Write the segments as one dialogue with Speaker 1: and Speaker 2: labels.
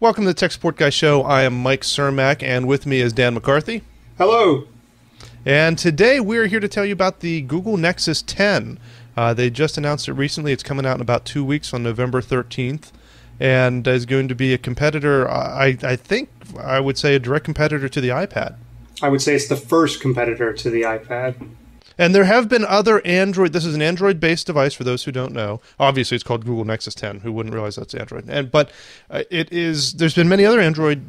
Speaker 1: Welcome to the Tech Support Guy Show. I am Mike Cermak, and with me is Dan McCarthy.
Speaker 2: Hello.
Speaker 1: And today we're here to tell you about the Google Nexus 10. They just announced it recently. It's coming out in about 2 weeks on November 13th, and is going to be a competitor, I think I would say a direct competitor to the iPad.
Speaker 2: I would say it's the first competitor to the iPad.
Speaker 1: And there have been other Android, this is an Android-based device for those who don't know. Obviously, it's called Google Nexus 10. Who wouldn't realize that's Android? But there's been many other Android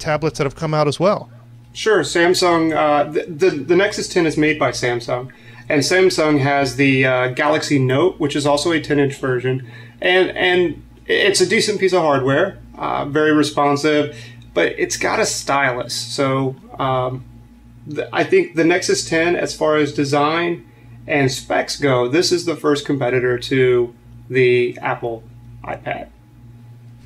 Speaker 1: tablets that have come out as well.
Speaker 2: Sure, Samsung, the Nexus 10 is made by Samsung. And Samsung has the Galaxy Note, which is also a 10-inch version. And it's a decent piece of hardware, very responsive, but it's got a stylus. So I think the Nexus 10, as far as design and specs go, this is the first competitor to the Apple iPad.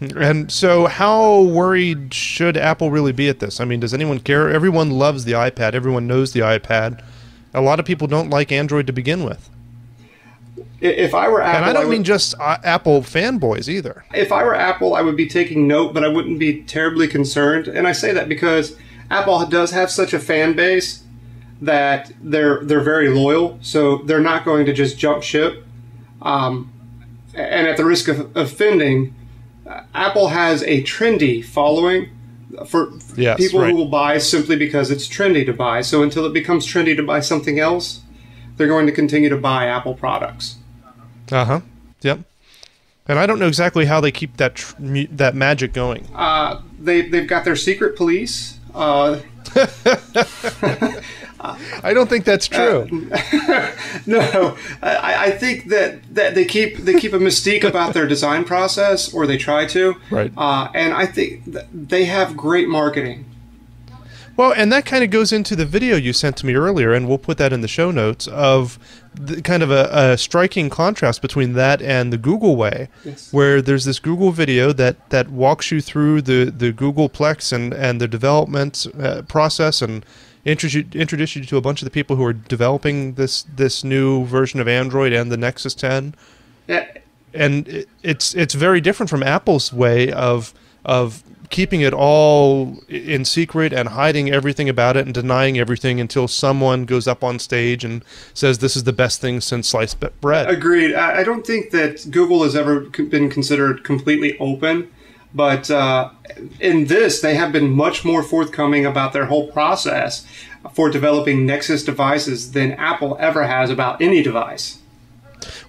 Speaker 1: And so how worried should Apple really be at this? I mean, does anyone care? Everyone loves the iPad. Everyone knows the iPad. A lot of people don't like Android to begin with.
Speaker 2: If I were Apple...
Speaker 1: And I don't mean just Apple fanboys either.
Speaker 2: If I were Apple, I would be taking note, but I wouldn't be terribly concerned. And I say that because Apple does have such a fan base that they're very loyal, so they're not going to just jump ship. And at the risk of offending, Apple has a trendy following for people who will buy simply because it's trendy to buy. So until it becomes trendy to buy something else, they're going to continue to buy Apple products.
Speaker 1: Yep. And I don't know exactly how they keep that magic going.
Speaker 2: They've got their secret police.
Speaker 1: I don't think that's true.
Speaker 2: No, I think that they keep a mystique about their design process, or they try to.
Speaker 1: Right.
Speaker 2: And I think they have great marketing.
Speaker 1: Well, and that kind of goes into the video you sent to me earlier, and we'll put that in the show notes, of kind of a striking contrast between that and the Google way, where there's this Google video that walks you through the Googleplex and the development process, and introduce you to a bunch of the people who are developing this new version of Android and the Nexus 10.
Speaker 2: Yeah.
Speaker 1: And it's very different from Apple's way of keeping it all in secret and hiding everything about it and denying everything until someone goes up on stage and says this is the best thing since sliced bread.
Speaker 2: Agreed. I don't think that Google has ever been considered completely open, but in this, they have been much more forthcoming about their whole process for developing Nexus devices than Apple ever has about any device.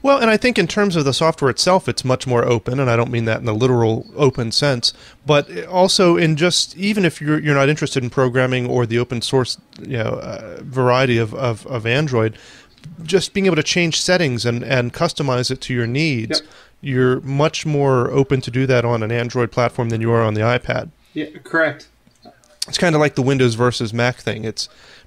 Speaker 1: Well, and I think in terms of the software itself, it's much more open, and I don't mean that in the literal open sense, but also in just, even if you're not interested in programming or the open source variety of Android, just being able to change settings and customize it to your needs,
Speaker 2: Yep.
Speaker 1: You're much more open to do that on an Android platform than you are on the iPad.
Speaker 2: Yeah, correct.
Speaker 1: It's kind of like the Windows versus Mac thing.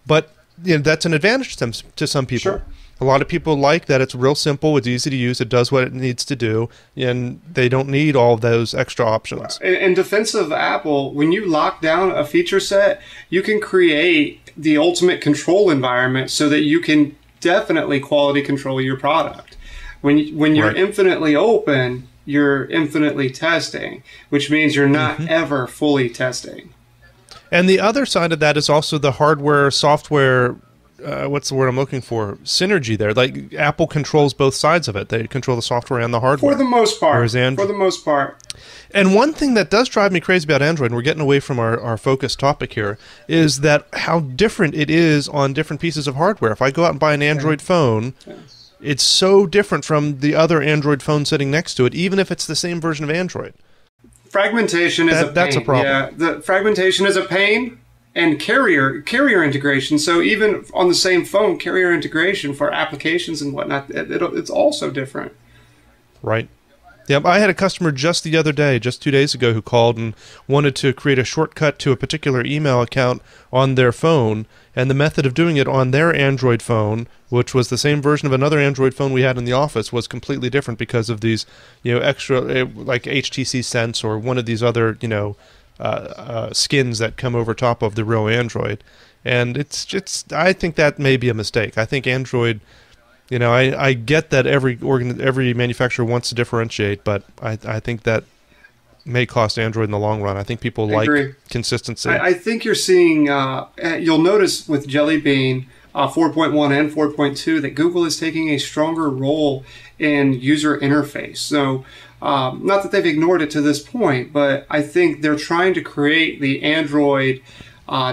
Speaker 1: But that's an advantage to some people.
Speaker 2: Sure.
Speaker 1: A lot of people like that it's real simple, it's easy to use, it does what it needs to do, and they don't need all of those extra options.
Speaker 2: In defense of Apple, when you lock down a feature set, you can create the ultimate control environment so that you can definitely quality control your product. When you're infinitely open, you're infinitely testing, which means you're not ever fully testing.
Speaker 1: And the other side of that is also the hardware, software, what's the word I'm looking for? Synergy there. Like Apple controls both sides of it. They control the software and the hardware.
Speaker 2: For the most part.
Speaker 1: For
Speaker 2: the most part.
Speaker 1: And one thing that does drive me crazy about Android, and we're getting away from our focus topic here, is that how different it is on different pieces of hardware. If I go out and buy an Android phone, it's so different from the other Android phone sitting next to it, even if it's the same version of Android.
Speaker 2: Fragmentation is a pain.
Speaker 1: That's a problem.
Speaker 2: Yeah, the fragmentation is a pain, and carrier integration. So even on the same phone, carrier integration for applications and whatnot, it's also different.
Speaker 1: Right. Yep, I had a customer just the other day, just 2 days ago, who called and wanted to create a shortcut to a particular email account on their phone, and the method of doing it on their Android phone, which was the same version of another Android phone we had in the office, was completely different because of these, extra, like HTC Sense or one of these other, skins that come over top of the real Android. And I think that may be a mistake. I think Android You know, I get that every manufacturer wants to differentiate, but I think that may cost Android in the long run. I think people like consistency.
Speaker 2: I think you're seeing, you'll notice with Jelly Bean 4.1 and 4.2 that Google is taking a stronger role in user interface. So not that they've ignored it to this point, but I think they're trying to create the Android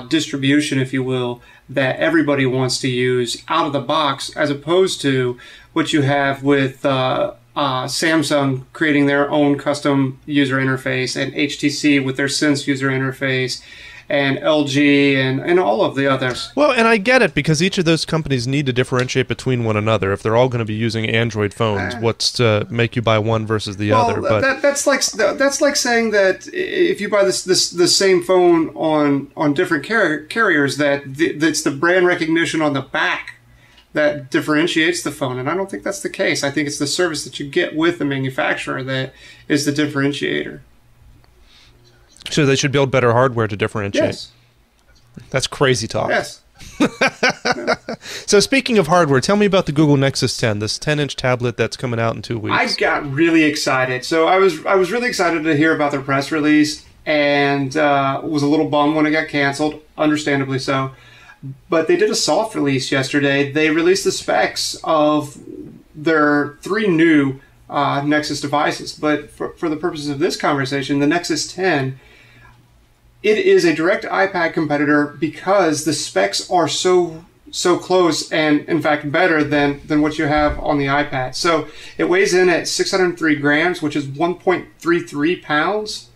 Speaker 2: distribution, if you will, that everybody wants to use out of the box, as opposed to what you have with Samsung creating their own custom user interface, and HTC with their Sense user interface, and LG and all of the others.
Speaker 1: Well, and I get it, because each of those companies need to differentiate between one another. If they're all going to be using Android phones, what's to make you buy one versus the other?
Speaker 2: But that's like saying that if you buy the same phone on different carriers, that's the brand recognition on the back that differentiates the phone, and I don't think that's the case. I think it's the service that you get with the manufacturer that is the differentiator.
Speaker 1: So they should build better hardware to differentiate.
Speaker 2: Yes.
Speaker 1: That's crazy talk.
Speaker 2: Yes.
Speaker 1: So speaking of hardware, tell me about the Google Nexus 10, this 10-inch tablet that's coming out in 2 weeks.
Speaker 2: I got really excited. So I was really excited to hear about their press release, and was a little bummed when it got canceled, understandably so. But they did a soft release yesterday. They released the specs of their 3 new Nexus devices. But for the purposes of this conversation, the Nexus 10, it is a direct iPad competitor because the specs are so close, and in fact better than what you have on the iPad. So it weighs in at 603 grams, which is 1.33 pounds.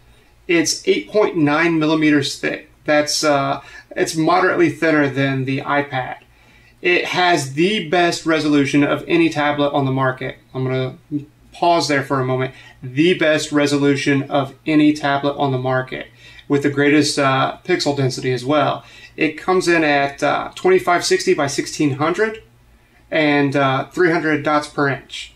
Speaker 2: It's 8.9 millimeters thick. That's it's moderately thinner than the iPad. It has the best resolution of any tablet on the market. I'm going to pause there for a moment. The best resolution of any tablet on the market, with the greatest pixel density as well. It comes in at 2560 by 1600 and 300 dots per inch.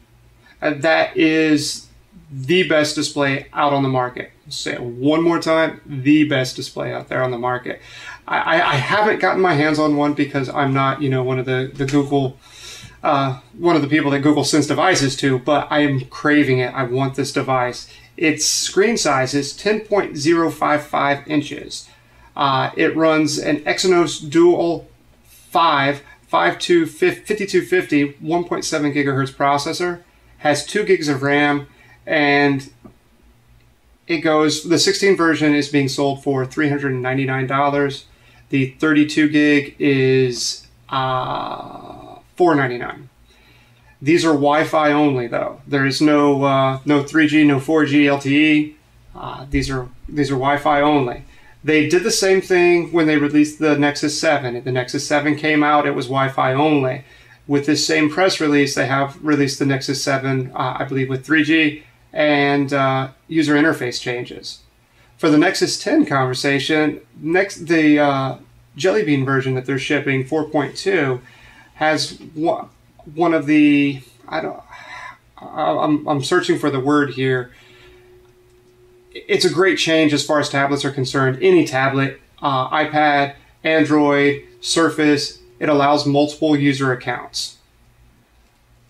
Speaker 2: That is the best display out on the market. I'll say it one more time, the best display out there on the market. I haven't gotten my hands on one because I'm not, one of the Google, one of the people that Google sends devices to, but I am craving it. I want this device. Its screen size is 10.055 inches. It runs an Exynos Dual 5250 1.7 gigahertz processor, has 2 gigs of RAM, and the 16 version is being sold for $399. The 32 gig is $499. These are Wi-Fi only, though. There is no 3G, no 4G LTE. These are Wi-Fi only. They did the same thing when they released the Nexus 7. The Nexus 7 came out, it was Wi-Fi only. With this same press release, they have released the Nexus 7, I believe, with 3G and user interface changes. For the Nexus 10 conversation, the Jelly Bean version that they're shipping, 4.2, has one of the, I'm searching for the word here. It's a great change as far as tablets are concerned. Any tablet, iPad, Android, Surface, it allows multiple user accounts.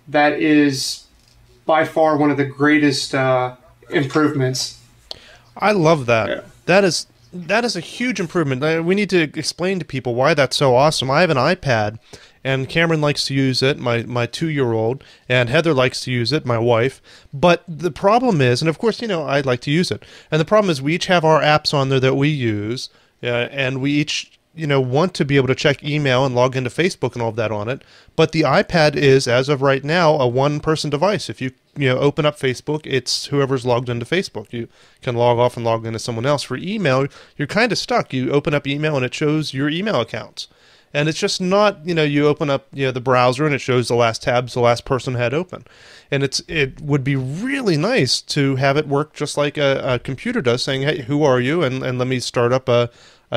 Speaker 2: That is by far one of the greatest improvements.
Speaker 1: I love that.
Speaker 2: Yeah.
Speaker 1: That is a huge improvement. We need to explain to people why that's so awesome. I have an iPad, and Cameron likes to use it, my 2-year-old, and Heather likes to use it, my wife. But the problem is, and of course, I like to use it, and the problem is we each have our apps on there that we use, and we each want to be able to check email and log into Facebook and all of that on it. But the iPad is, as of right now, a one-person device. If you open up Facebook, it's whoever's logged into Facebook. You can log off and log into someone else. For email, you're kind of stuck. You open up email and it shows your email accounts. And it's just not, you open up the browser and it shows the last tabs the last person had open. And it would be really nice to have it work just like a computer does, saying, hey, who are you? And let me start up a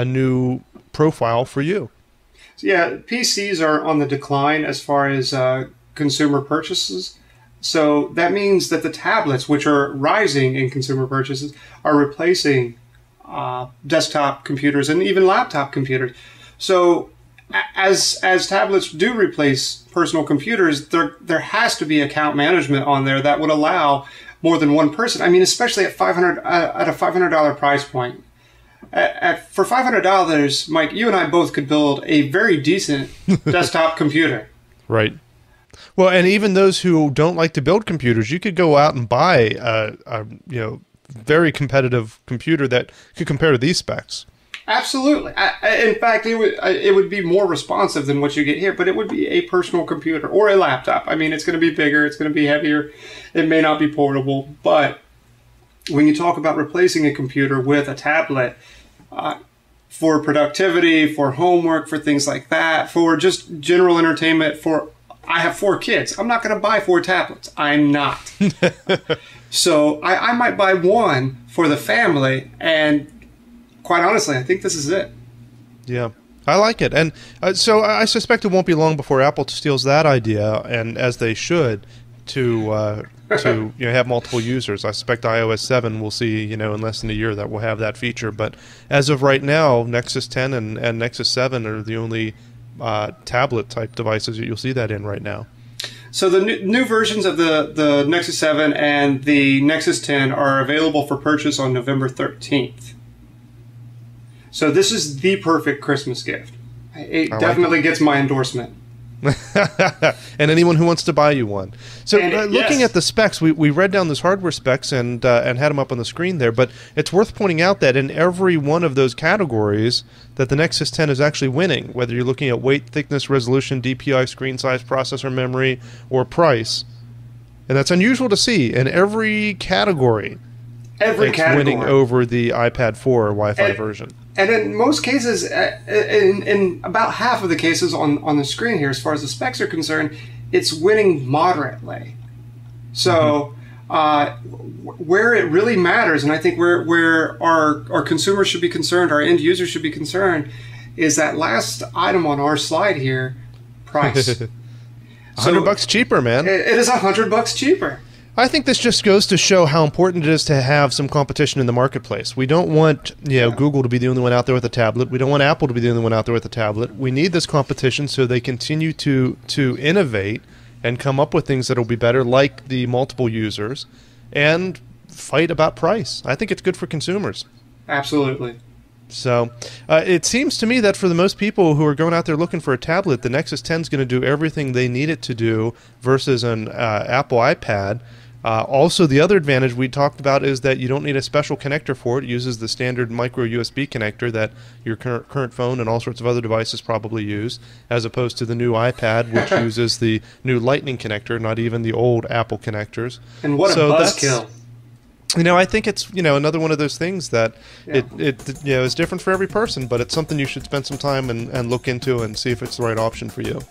Speaker 1: new profile for you.
Speaker 2: So yeah, PCs are on the decline as far as consumer purchases. So that means that the tablets, which are rising in consumer purchases, are replacing desktop computers and even laptop computers. So as tablets do replace personal computers, there has to be account management on there that would allow more than one person. I mean, especially at at a $500 price point. For $500, Mike, you and I both could build a very decent desktop computer.
Speaker 1: Right. Well, and even those who don't like to build computers, you could go out and buy a very competitive computer that could compare to these specs.
Speaker 2: Absolutely. In fact, it would be more responsive than what you get here, but it would be a personal computer or a laptop. I mean, it's going to be bigger, it's going to be heavier, it may not be portable, but when you talk about replacing a computer with a tablet, for productivity, for homework, for things like that, for just general entertainment, I have 4 kids. I'm not going to buy 4 tablets. I'm not. So I might buy one for the family, and quite honestly, I think this is it. Yeah.
Speaker 1: I like it. And so I suspect it won't be long before Apple steals that idea, and as they should, to have multiple users. I suspect iOS 7 will see, in less than a year that will have that feature. But as of right now, Nexus 10 and Nexus 7 are the only tablet-type devices that you'll see that in right now.
Speaker 2: So the new versions of the Nexus 7 and the Nexus 10 are available for purchase on November 13th. So this is the perfect Christmas gift. It definitely gets my endorsement.
Speaker 1: And anyone who wants to buy you one. So looking at the specs, we read down those hardware specs and had them up on the screen there, but it's worth pointing out that in every one of those categories that the Nexus 10 is actually winning, whether you're looking at weight, thickness, resolution, DPI, screen size, processor memory, or price. And that's unusual to see in every category. It's winning over the iPad 4 Wi-Fi version.
Speaker 2: And in most cases, in about half of the cases on the screen here, as far as the specs are concerned, it's winning moderately. So where it really matters, and I think where our consumers should be concerned, our end users should be concerned, is that last item on our slide here, price.
Speaker 1: $100 cheaper, man.
Speaker 2: It is $100 cheaper.
Speaker 1: I think this just goes to show how important it is to have some competition in the marketplace. We don't want Google to be the only one out there with a tablet. We don't want Apple to be the only one out there with a tablet. We need this competition so they continue to innovate and come up with things that will be better, like the multiple users, and fight about price. I think it's good for consumers.
Speaker 2: Absolutely.
Speaker 1: So it seems to me that for the most people who are going out there looking for a tablet, the Nexus 10 is going to do everything they need it to do versus an Apple iPad. Also, the other advantage we talked about is that you don't need a special connector for it. It uses the standard micro USB connector that your current phone and all sorts of other devices probably use, as opposed to the new iPad, which uses the new Lightning connector, not even the old Apple connectors.
Speaker 2: And what a buzzkill.
Speaker 1: I think it's another one of those things that it is different for every person, but it's something you should spend some time and look into and see if it's the right option for you.